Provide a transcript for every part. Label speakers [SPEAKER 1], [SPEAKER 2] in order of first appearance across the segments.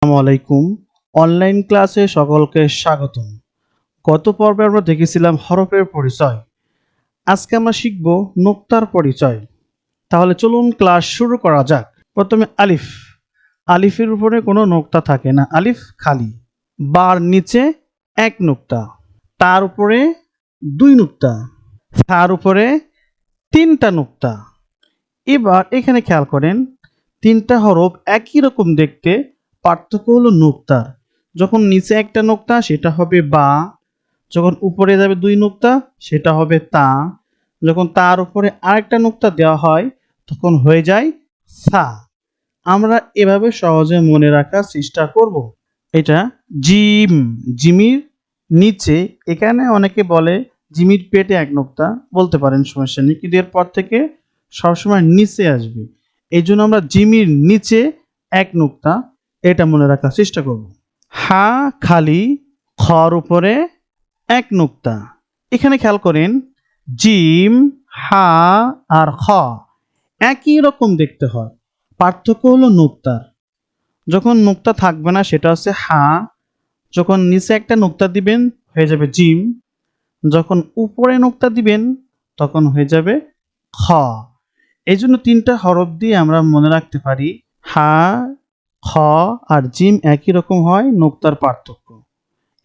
[SPEAKER 1] আসসালামু আলাইকুম। অনলাইন ক্লাসে সকলকে স্বাগতম। গত পর্বে আমরা দেখেছিলাম হরফের পরিচয়। আজকে আমরা শিখব নোক্তার পরিচয়। তাহলে চলুন ক্লাস শুরু করা যাক। প্রথমে আলিফ। আলিফের উপরে কোনো নোক্তা থাকে না, আলিফ খালি। বার নিচে এক নোক্তা, তার উপরে দুই নোক্তা, তার উপরে তিনটা নোক্তা। এবার এখানে খেয়াল করেন, তিনটা হরফ একই রকম দেখতে, পার্থক্য হলো নোক্তার। যখন নিচে একটা নোক্তা সেটা হবে বা, যখন উপরে যাবে দুই নোক্তা সেটা হবে তা, যখন তার উপরে আরেকটা নোক্তা দেওয়া হয় তখন হয়ে যায় সা। আমরা এভাবে সহজে মনে রাখার চেষ্টা করব। এটা জিম, জিমির নিচে, এখানে অনেকে বলে জিমির পেটে এক নোক্তা, বলতে পারেন সমস্যা নেই, কিন্তু এরপর থেকে সবসময় নিচে আসবে। এই জন্য আমরা জিমির নিচে এক নোক্তা, এটা মনে রাখার চেষ্টা করব। হা খালি, খর উপরে এক নোক্তা। এখানে খেয়াল করেন, জিম, হা আর খ একই রকম দেখতে হয়, পার্থক্য হলো নোক্তার। যখন নোক্তা থাকবে না সেটা হচ্ছে হা, যখন নিচে একটা নোক্তা দিবেন হয়ে যাবে জিম, যখন উপরে নোক্তা দিবেন তখন হয়ে যাবে খ। এই জন্য তিনটা হরফ দিয়ে আমরা মনে রাখতে পারি হা, খ আর জিম একই রকম হয়, নোক্তার পার্থক্য।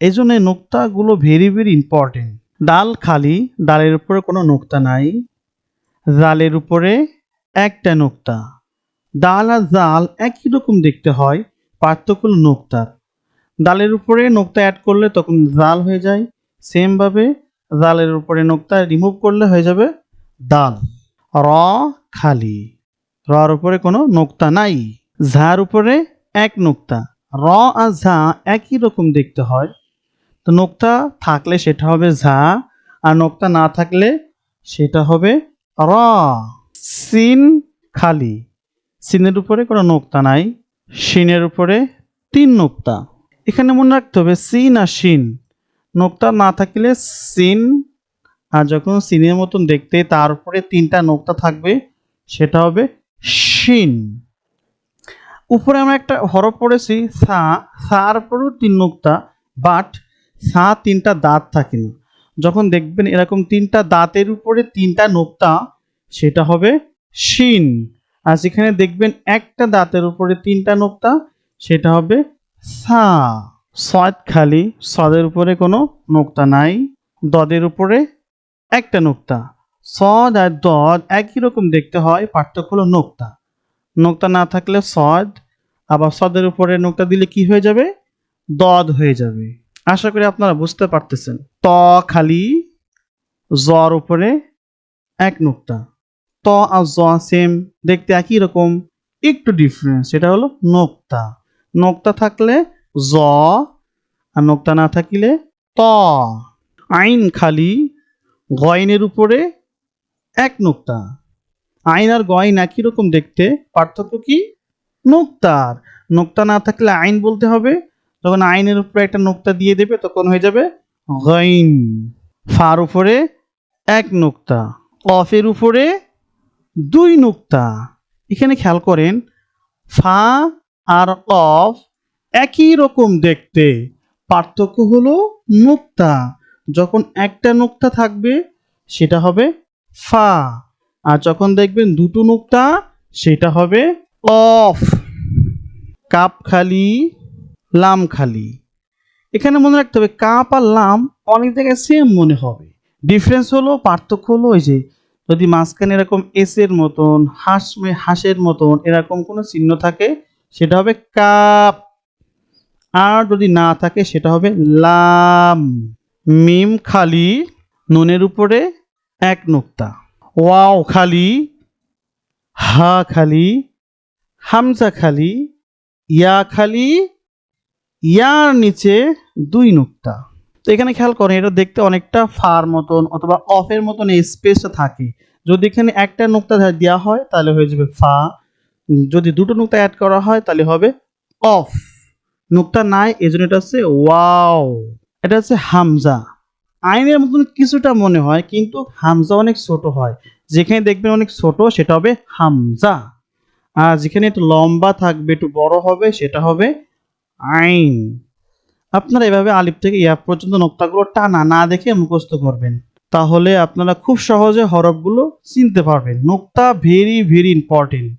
[SPEAKER 1] এই জন্য এই নোক্তাগুলো ভেরি ভেরি ইম্পর্টেন্ট। ডাল খালি, ডালের উপরে কোনো নোক্তা নাই, জালের উপরে একটা নোক্তা। ডাল আর জাল একই রকম দেখতে হয়, পার্থক্য হলো নোক্তার। ডালের উপরে নোক্তা অ্যাড করলে তখন জাল হয়ে যায়, সেম ভাবে জালের উপরে নোক্তা রিমুভ করলে হয়ে যাবে দাল। র খালি, রর উপরে কোনো নোক্তা নাই, ঝার উপরে এক নোক্তা। র আর ঝা একই রকম দেখতে হয়, তো নোক্তা থাকলে সেটা হবে ঝা, আর নোক্তা না থাকলে সেটা হবে র। সিন খালি, সিনের উপরে কোনো নোক্তা নাই, শিনের উপরে তিন নোক্তা। এখানে মনে রাখতে হবে সিন আর শিন, নোক্তা না থাকলে সিন, আর যখন সিনের মতন দেখতে তার উপরে তিনটা নোক্তা থাকবে সেটা হবে শিন। উপরে আমরা একটা হরফ পড়েছি সা, সার উপরেও তিন নোক্তা, বাট সা তিনটা দাঁত থাকে না। যখন দেখবেন এরকম তিনটা দাঁতের উপরে তিনটা নোক্তা সেটা হবে শিন, আর যেখানে দেখবেন একটা দাঁতের উপরে তিনটা নোক্তা সেটা হবে সা। সদ খালি, সদের উপরে কোনো নোক্তা নাই, দদের উপরে একটা নোক্তা। সদ আর দদ একই রকম দেখতে হয়, পার্থক্য হলো নোক্তা। নোক্তা না থাকলে সদ, আবার সদের উপরে নোক্তা দিলে কি হয়ে যাবে? দদ হয়ে যাবে। আশা করি আপনারা বুঝতে পারতেছেন। ত খালি, জর উপরে এক নোক্তা। ত আর জ সেম দেখতে একই রকম, একটু ডিফারেন্স, সেটা হলো নোক্তা। নোক্তা থাকলে জ, আর নোক্তা না থাকিলে ত। আইন খালি, গয়নের উপরে এক নোক্তা। আইন আর গয়ন একই রকম দেখতে, পার্থক্য কি? নোক্তার। নোক্তা না থাকলে আইন বলতে হবে, যখন আইনের উপরে একটা নোক্তা দিয়ে দেবে তখন হয়ে যাবে গইন। ফার উপরে এক নোক্তা, অফের উপরে দুই নোক্তা। এখানে খেয়াল করেন, ফা আর অফ একই রকম দেখতে, পার্থক্য হলো নোক্তা। যখন একটা নোক্তা থাকবে সেটা হবে ফা, আর যখন দেখবেন দুটো নোক্তা সেটা হবে অফ। কাপ খালি, লাম খালি। এখানে মনে রাখতে হবে কাপ আর লাম অনেক জায়গায় সেম মনে হবে, ডিফারেন্স হলো, পার্থক্য হলো ওই যে যদি মাঝখানে এরকম এস এর মতন, হাঁসের মতন এরকম কোনো চিহ্ন থাকে সেটা হবে কাপ, আর যদি না থাকে সেটা হবে লাম। মিম খালি, নুনের উপরে এক নোক্তা। ওয়াও খালি, হা খালি, হামজা খালি, ইয়া খালি, ইয়ার নিচে দুই নোক্তা। তো এখানে খেয়াল করেন, এটা দেখতে অনেকটা ফার মতন অথবা অফের মতন এই স্পেসটা থাকে। যদি এখানে একটা নোক্তা দেওয়া হয় তাহলে হয়ে যাবে ফা, যদি দুটো নোক্তা অ্যাড করা হয় তাহলে হবে অফ। নোক্তা নাই এজন্য এটা হচ্ছে ওয়াও, এটা হচ্ছে হামজা। আইনের মতন কিছুটা মনে হয় কিন্তু হামজা অনেক ছোট হয়, যেখানে দেখবেন অনেক ছোট সেটা হবে হামজা, আর যেখানে একটু লম্বা থাকবে একটু বড় হবে সেটা হবে আইন। আপনারা এভাবে আলিফ থেকে ইয়া পর্যন্ত নোক্তাগুলো টানা না দেখে মুখস্থ করবেন। তাহলে আপনারা খুব সহজে হরফগুলো চিনতে পারবেন। নোক্তা ভেরি ভেরি ইম্পর্টেন্ট।